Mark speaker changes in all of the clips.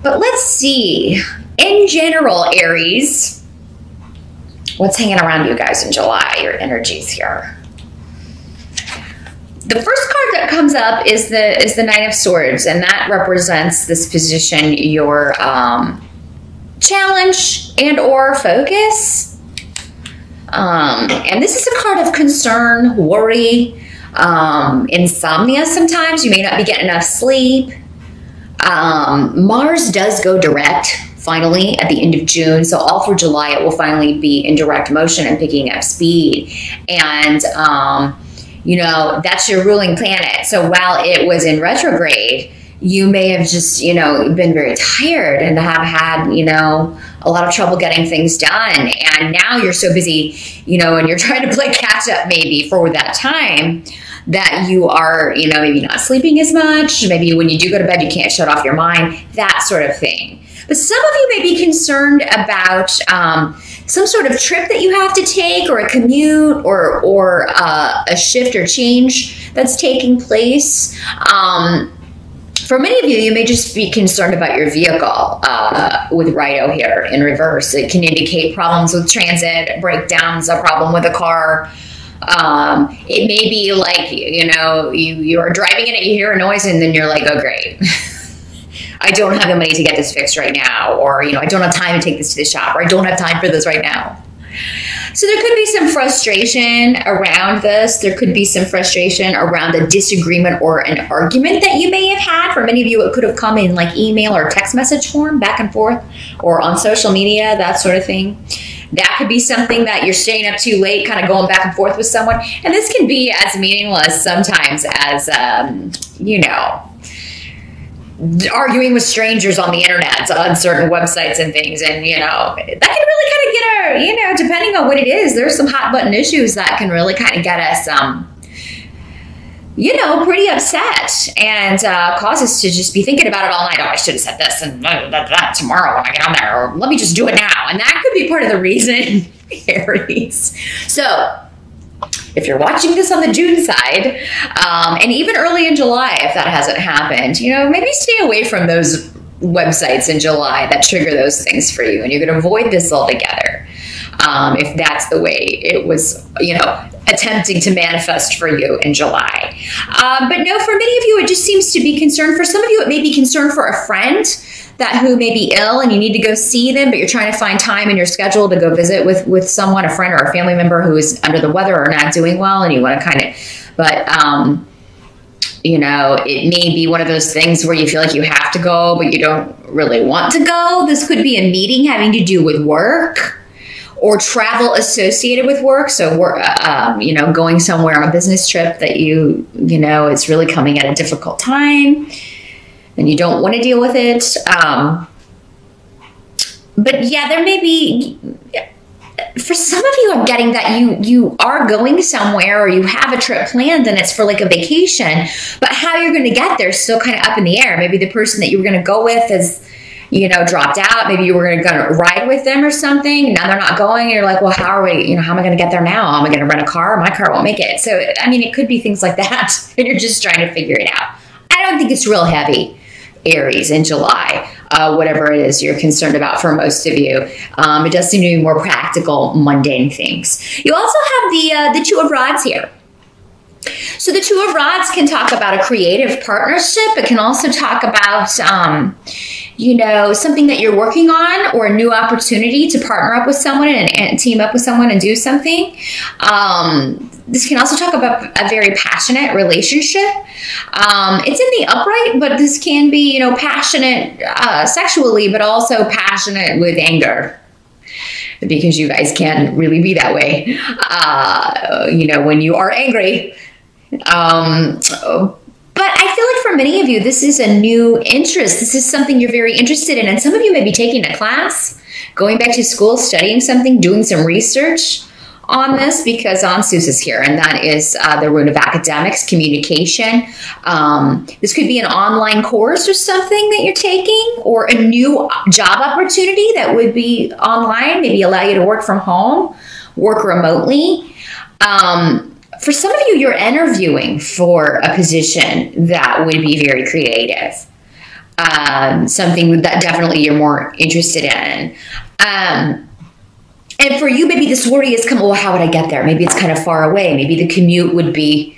Speaker 1: But let's see. In general, Aries, what's hanging around you guys in July? Your energies here. The first card that comes up is the Knight of Swords, and that represents this position, your challenge and or focus. And this is a card of concern, worry, insomnia sometimes. You may not be getting enough sleep. Mars does go direct finally at the end of June. So all through July, it will finally be in direct motion and picking up speed. And, you know, that's your ruling planet. So while it was in retrograde, you may have just, you know, been very tired and have had, you know, a lot of trouble getting things done. And now you're so busy, you know, and you're trying to play catch up maybe for that time that you are, you know, maybe not sleeping as much. Maybe when you do go to bed, you can't shut off your mind, that sort of thing. But some of you may be concerned about some sort of trip that you have to take, or a commute, or a shift or change that's taking place. For many of you, you may just be concerned about your vehicle with Righto here in reverse. It can indicate problems with transit, breakdowns, a problem with a car. It may be like, you know, you're driving it, you hear a noise, and then you're like, oh, great. I don't have the money to get this fixed right now. Or, you know, I don't have time to take this to the shop, or I don't have time for this right now. So there could be some frustration around this. There could be some frustration around a disagreement or an argument that you may have had. For many of you, it could have come in like email or text message form, back and forth, or on social media, that sort of thing. That could be something that you're staying up too late, kind of going back and forth with someone. And this can be as meaningless sometimes as, you know, arguing with strangers on the internet, on certain websites and things. And, you know, that can really kind of get our, you know, depending on what it is, there's some hot button issues that can really kind of get us, you know, pretty upset, and cause us to just be thinking about it all night. Oh, I should have said this and that tomorrow when I get on there, or let me just do it now. And that could be part of the reason, Aries. So if you're watching this on the June side, and even early in July, if that hasn't happened, you know, maybe stay away from those websites in July that trigger those things for you, and you're going to avoid this altogether. If that's the way it was, you know, attempting to manifest for you in July. But no, for many of you, it just seems to be concern. For some of you, it may be concern for a friend who may be ill and you need to go see them, but you're trying to find time in your schedule to go visit with someone, a friend or a family member who is under the weather or not doing well, and you want to kind of, but, you know, it may be one of those things where you feel like you have to go, but you don't really want to go. This could be a meeting having to do with work or travel associated with work. So we're, you know, going somewhere on a business trip that you know, it's really coming at a difficult time and you don't want to deal with it. But yeah, there may be, for some of you, I'm getting that you are going somewhere, or you have a trip planned and it's for like a vacation, but how you're going to get there is still kind of up in the air. Maybe the person that you were going to go with has, you know, dropped out. Maybe you were going to ride with them or something. Now they're not going. And you're like, well, how are we, you know, how am I going to get there now? Am I going to rent a car? My car won't make it. So, I mean, it could be things like that. And you're just trying to figure it out. I don't think it's real heavy, Aries, in July, whatever it is you're concerned about for most of you. It does seem to be more practical, mundane things. You also have the Two of Rods here. So the Two of Rods can talk about a creative partnership. It can also talk about, you know, something that you're working on, or a new opportunity to partner up with someone and team up with someone and do something. This can also talk about a very passionate relationship. It's in the upright, but this can be, you know, passionate sexually, but also passionate with anger. Because you guys can really be that way, you know, when you are angry. But I feel like for many of you, this is a new interest. This is something you're very interested in. And some of you may be taking a class, going back to school, studying something, doing some research on this, because Ansus is here, and that is the root of academics, communication. This could be an online course or something that you're taking, or a new job opportunity that would be online, maybe allow you to work from home, work remotely. For some of you, you're interviewing for a position that would be very creative. something that definitely you're more interested in. And for you, maybe this worry has come, well, how would I get there? Maybe it's kind of far away. Maybe the commute would be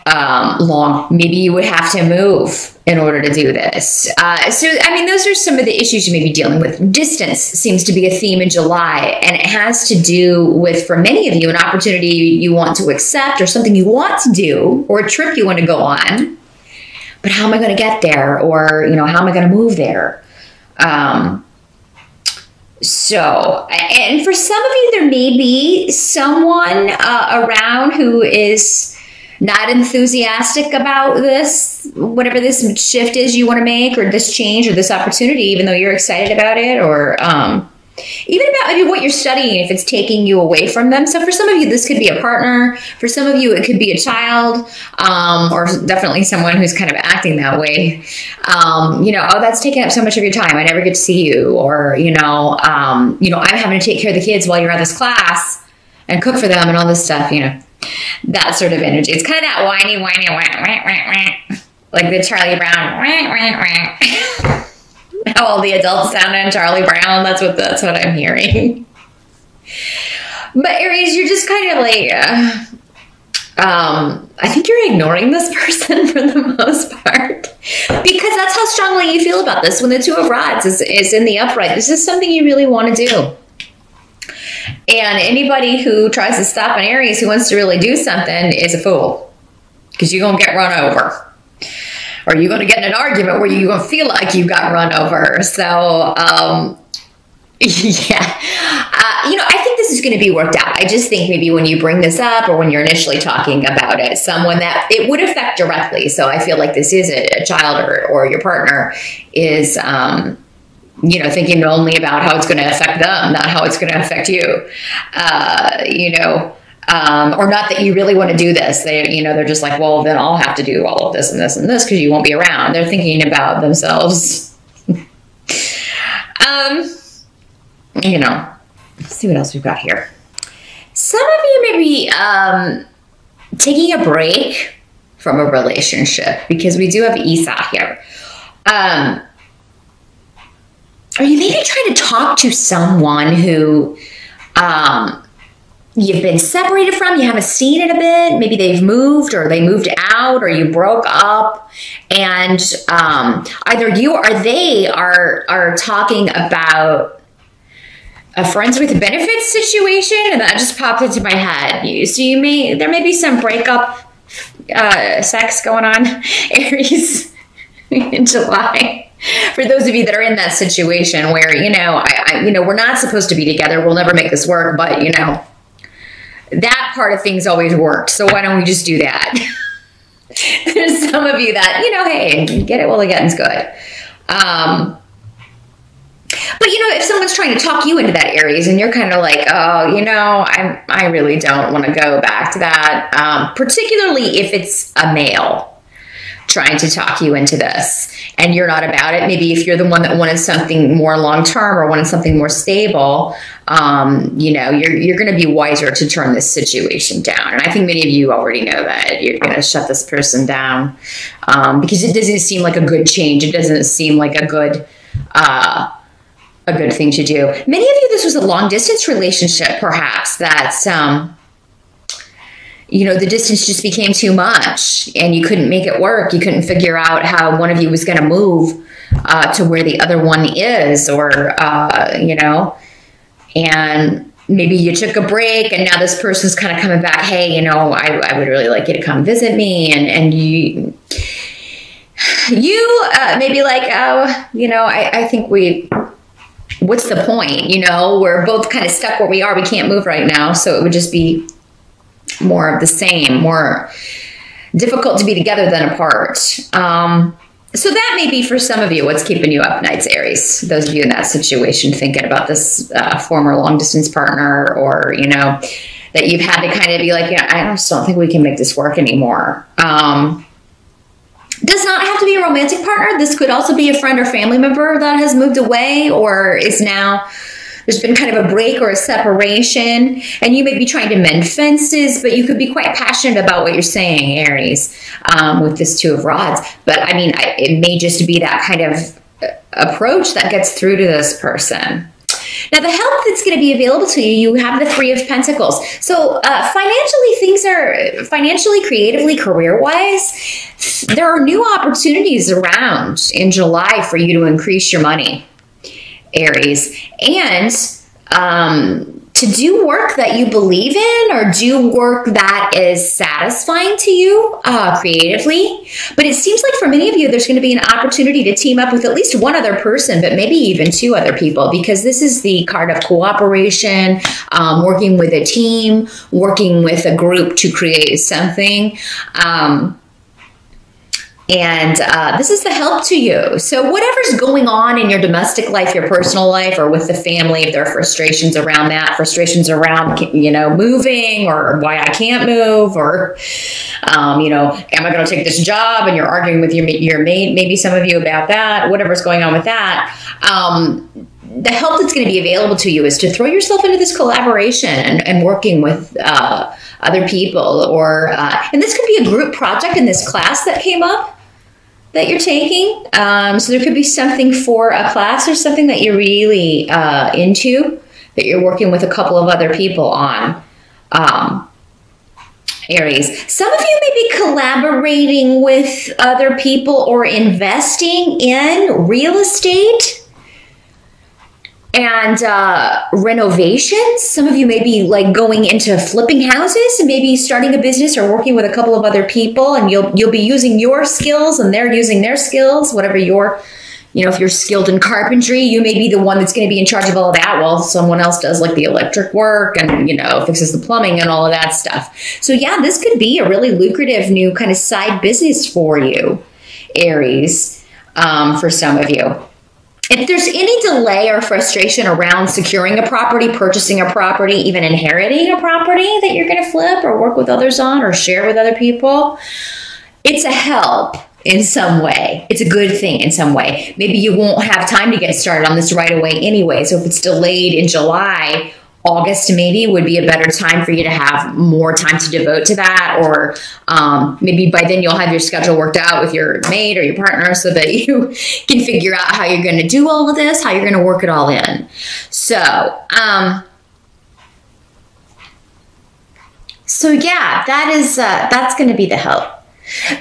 Speaker 1: long. Maybe you would have to move in order to do this. So, I mean, those are some of the issues you may be dealing with. Distance seems to be a theme in July, and it has to do with, for many of you, an opportunity you want to accept or something you want to do or a trip you want to go on. But how am I going to get there? Or, you know, how am I going to move there? So, and for some of you, there may be someone around who is not enthusiastic about this, whatever this shift is you want to make, or this change or this opportunity, even though you're excited about it, or even about maybe what you're studying, if it's taking you away from them. So for some of you, this could be a partner. For some of you, it could be a child, or definitely someone who's kind of acting that way. You know, oh, that's taking up so much of your time. I never get to see you. Or, you know, I'm having to take care of the kids while you're at this class and cook for them and all this stuff, you know, that sort of energy. It's kind of that whiny, wah, wah, wah, like the Charlie Brown, wah, wah, wah. How all the adults sound on Charlie Brown. That's what I'm hearing. But Aries, you're just kind of like, I think you're ignoring this person for the most part, because that's how strongly you feel about this. When the Two of Rods is in the upright, this is something you really want to do. And anybody who tries to stop an Aries who wants to really do something is a fool, because you're going to get run over. Or you're going to get in an argument where you're going to feel like you got run over. So, yeah. I think this is going to be worked out. I just think maybe when you bring this up, or when you're initially talking about it, someone that it would affect directly. So I feel like this is a child or your partner is, thinking only about how it's going to affect them, not how it's going to affect you, or not that you really want to do this. They're just like, well, then I'll have to do all of this and this and this because you won't be around. They're thinking about themselves. Let's see what else we've got here. Some of you may be taking a break from a relationship, because we do have Esau here. Or you may be trying to talk to someone who you've been separated from, you haven't seen in a bit. Maybe they've moved, or they moved out, or you broke up, and either you or they are talking about a friends with benefits situation, and that just popped into my head. So there may be some breakup sex going on, Aries, in July. For those of you that are in that situation where, we're not supposed to be together, we'll never make this work, but, that part of things always worked. So why don't we just do that? There's some of you that, hey, get it while the getting's good. But, if someone's trying to talk you into that, Aries, and you're kind of like, oh, I really don't want to go back to that, particularly if it's a male trying to talk you into this and you're not about it. Maybe if you're the one that wanted something more long-term or wanted something more stable, you're going to be wiser to turn this situation down. And I think many of you already know that you're going to shut this person down because it doesn't seem like a good change. It doesn't seem like a good thing to do. Many of you, this was a long-distance relationship, perhaps, that the distance just became too much and you couldn't make it work. You couldn't figure out how one of you was going to move to where the other one is, or, and maybe you took a break and now this person's kind of coming back. Hey, I would really like you to come visit me. And you maybe like, oh, I think what's the point? We're both kind of stuck where we are. We can't move right now. So it would just be more of the same, more difficult to be together than apart. So that may be for some of you what's keeping you up nights, Aries. Those of you in that situation thinking about this former long distance partner, or, that you've had to kind of be like, I just don't think we can make this work anymore. Does not have to be a romantic partner. This could also be a friend or family member that has moved away or is now there's been kind of a break or a separation, and you may be trying to mend fences, but you could be quite passionate about what you're saying, Aries, with this Two of Rods. But I mean, it may just be that kind of approach that gets through to this person. Now, the help that's going to be available to you, you have the Three of Pentacles. So financially, things are financially, creatively, career-wise, there are new opportunities around in July for you to increase your money, Aries. And to do work that you believe in, or do work that is satisfying to you creatively. But it seems like for many of you, there's going to be an opportunity to team up with at least one other person, but maybe even two other people, because this is the card of cooperation, working with a team, working with a group to create something. And this is the help to you. So whatever's going on in your domestic life, your personal life, or with the family, if there are frustrations around that, frustrations around, you know, moving, or why I can't move, or, you know, am I going to take this job? And you're arguing with your mate, maybe some of you about that, whatever's going on with that. The help that's going to be available to you is to throw yourself into this collaboration and working with other people, or and this could be a group project in this class that came up that you're taking. So there could be something for a class or something that you're really into, that you're working with a couple of other people on, Aries. Some of you may be collaborating with other people or investing in real estate and renovations. Some of you may be like going into flipping houses and maybe starting a business or working with a couple of other people, and you'll be using your skills and they're using their skills, whatever your, you know, if you're skilled in carpentry, you may be the one that's going to be in charge of all of that while someone else does like the electric work and, you know, fixes the plumbing and all of that stuff. So yeah, this could be a really lucrative new kind of side business for you, Aries, for some of you. If there's any delay or frustration around securing a property, purchasing a property, even inheriting a property that you're going to flip or work with others on or share with other people, it's a help in some way. It's a good thing in some way. Maybe you won't have time to get started on this right away anyway. So if it's delayed in July, August maybe would be a better time for you to have more time to devote to that, or maybe by then you'll have your schedule worked out with your mate or your partner so that you can figure out how you're going to do all of this, how you're going to work it all in. So, yeah, that's going to be the help.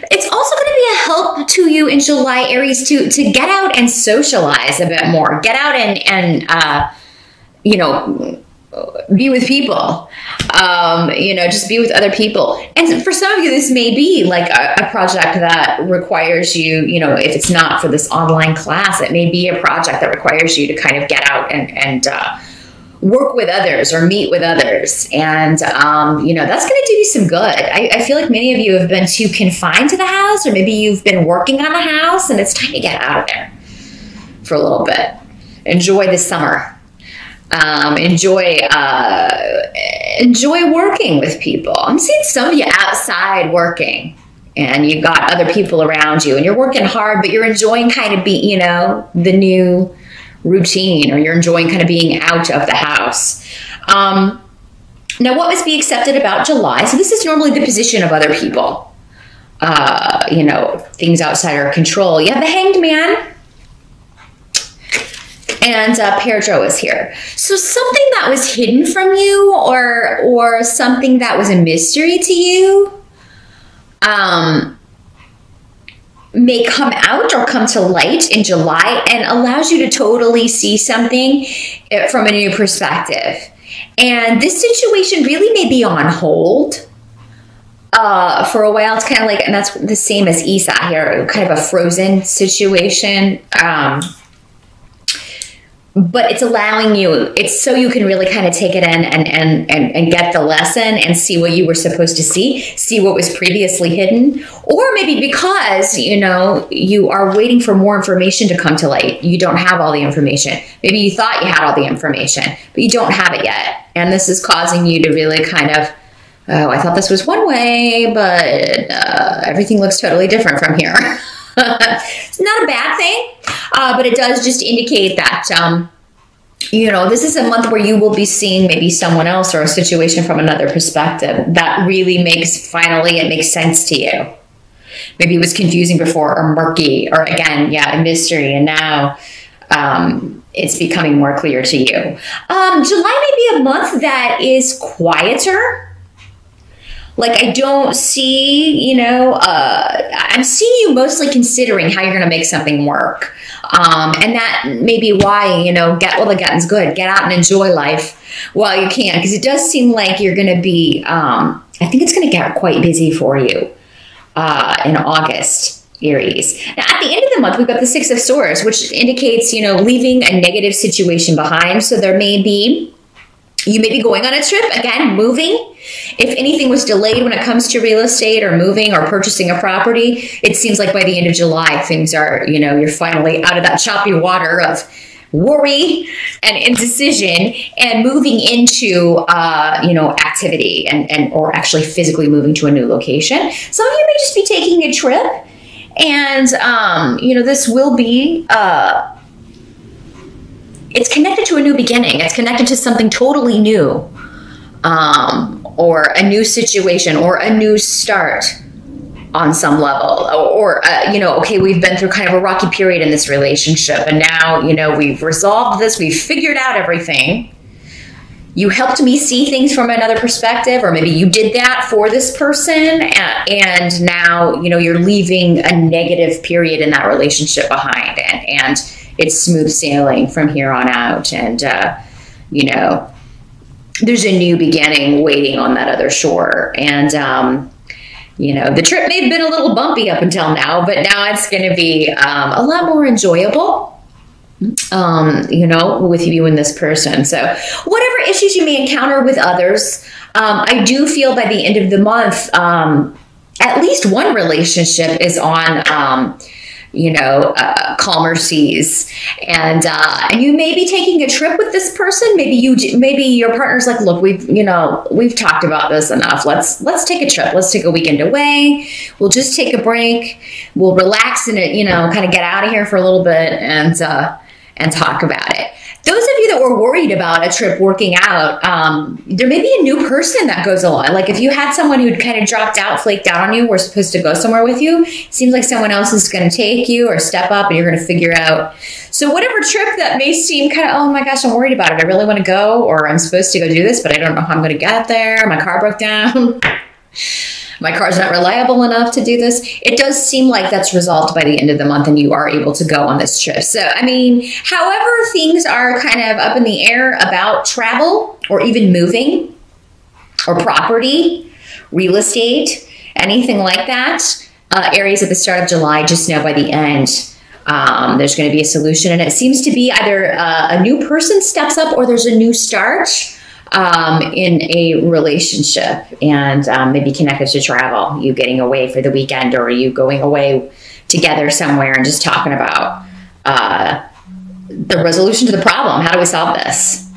Speaker 1: It's also going to be a help to you in July, Aries, to get out and socialize a bit more. Get out and you know, be with people, you know, just be with other people. And for some of you, this may be like a project that requires you, you know, if it's not for this online class, it may be a project that requires you to kind of get out and work with others or meet with others. And, you know, that's going to do you some good. I feel like many of you have been too confined to the house, or maybe you've been working on the house and it's time to get out of there for a little bit. Enjoy the summer. Enjoy working with people. I'm seeing some of you outside working, and you've got other people around you, and you're working hard, but you're enjoying kind of you know, the new routine, or you're enjoying kind of being out of the house. Now, what must be accepted about July? So this is normally the position of other people. You know, things outside our control. You have the Hanged Man. And Pedro is here. So something that was hidden from you, or something that was a mystery to you, may come out or come to light in July and allows you to totally see something from a new perspective. And this situation really may be on hold for a while. It's kind of like, and that's the same as Isa here, kind of a frozen situation. But it's allowing you, it's so you can really kind of take it in and get the lesson and see what you were supposed to see what was previously hidden. Or maybe because, you know, you are waiting for more information to come to light. You don't have all the information. Maybe you thought you had all the information, but you don't have it yet. And this is causing you to really kind of, oh, I thought this was one way, but everything looks totally different from here. It's not a bad thing, but it does just indicate that you know, this is a month where you will be seeing maybe someone else or a situation from another perspective that really finally it makes sense to you. Maybe it was confusing before, or murky, or again, yeah, a mystery, and now it's becoming more clear to you. July may be a month that is quieter. Like, I don't see, you know, I'm seeing you mostly considering how you're going to make something work. And that may be why, you know, get while the getting's good. Get out and enjoy life while you can. Because it does seem like you're going to be, I think it's going to get quite busy for you in August, Aries. Now, at the end of the month, we've got the Six of Swords, which indicates, you know, leaving a negative situation behind. So there may be, you may be going on a trip, again, moving. If anything was delayed when it comes to real estate or moving or purchasing a property, it seems like by the end of July, things are, you know, you're finally out of that choppy water of worry and indecision and moving into, you know, activity and or actually physically moving to a new location. Some of you may just be taking a trip, and, you know, this will be, it's connected to a new beginning. It's connected to something totally new, or a new situation, or a new start on some level, or you know, okay, we've been through kind of a rocky period in this relationship, and now, you know, we've resolved this, we've figured out everything. You helped me see things from another perspective, or maybe you did that for this person, and now, you know, you're leaving a negative period in that relationship behind, and it's smooth sailing from here on out, and you know, there's a new beginning waiting on that other shore. And you know, the trip may have been a little bumpy up until now, but now it's going to be a lot more enjoyable, you know, with you and this person. So whatever issues you may encounter with others, I do feel by the end of the month, at least one relationship is on, you know, calmer seas, and you may be taking a trip with this person. Maybe your partner's like, look, we've talked about this enough. Let's take a trip. Let's take a weekend away. We'll just take a break. We'll relax and, you know, kind of get out of here for a little bit and talk about it. Those of you that were worried about a trip working out, there may be a new person that goes along. Like if you had someone who'd kind of dropped out, flaked out on you, were supposed to go somewhere with you, it seems like someone else is going to take you or step up and you're going to figure out. So whatever trip that may seem kind of, oh my gosh, I'm worried about it. I really want to go, or I'm supposed to go do this, but I don't know how I'm going to get there. My car broke down. My car's not reliable enough to do this. It does seem like that's resolved by the end of the month and you are able to go on this trip. So, I mean, however things are kind of up in the air about travel or even moving or property, real estate, anything like that, Aries at the start of July, just know by the end, there's going to be a solution. And it seems to be either a new person steps up or there's a new start in a relationship, and maybe connected to travel, you getting away for the weekend, or you going away together somewhere and just talking about the resolution to the problem. How do we solve this?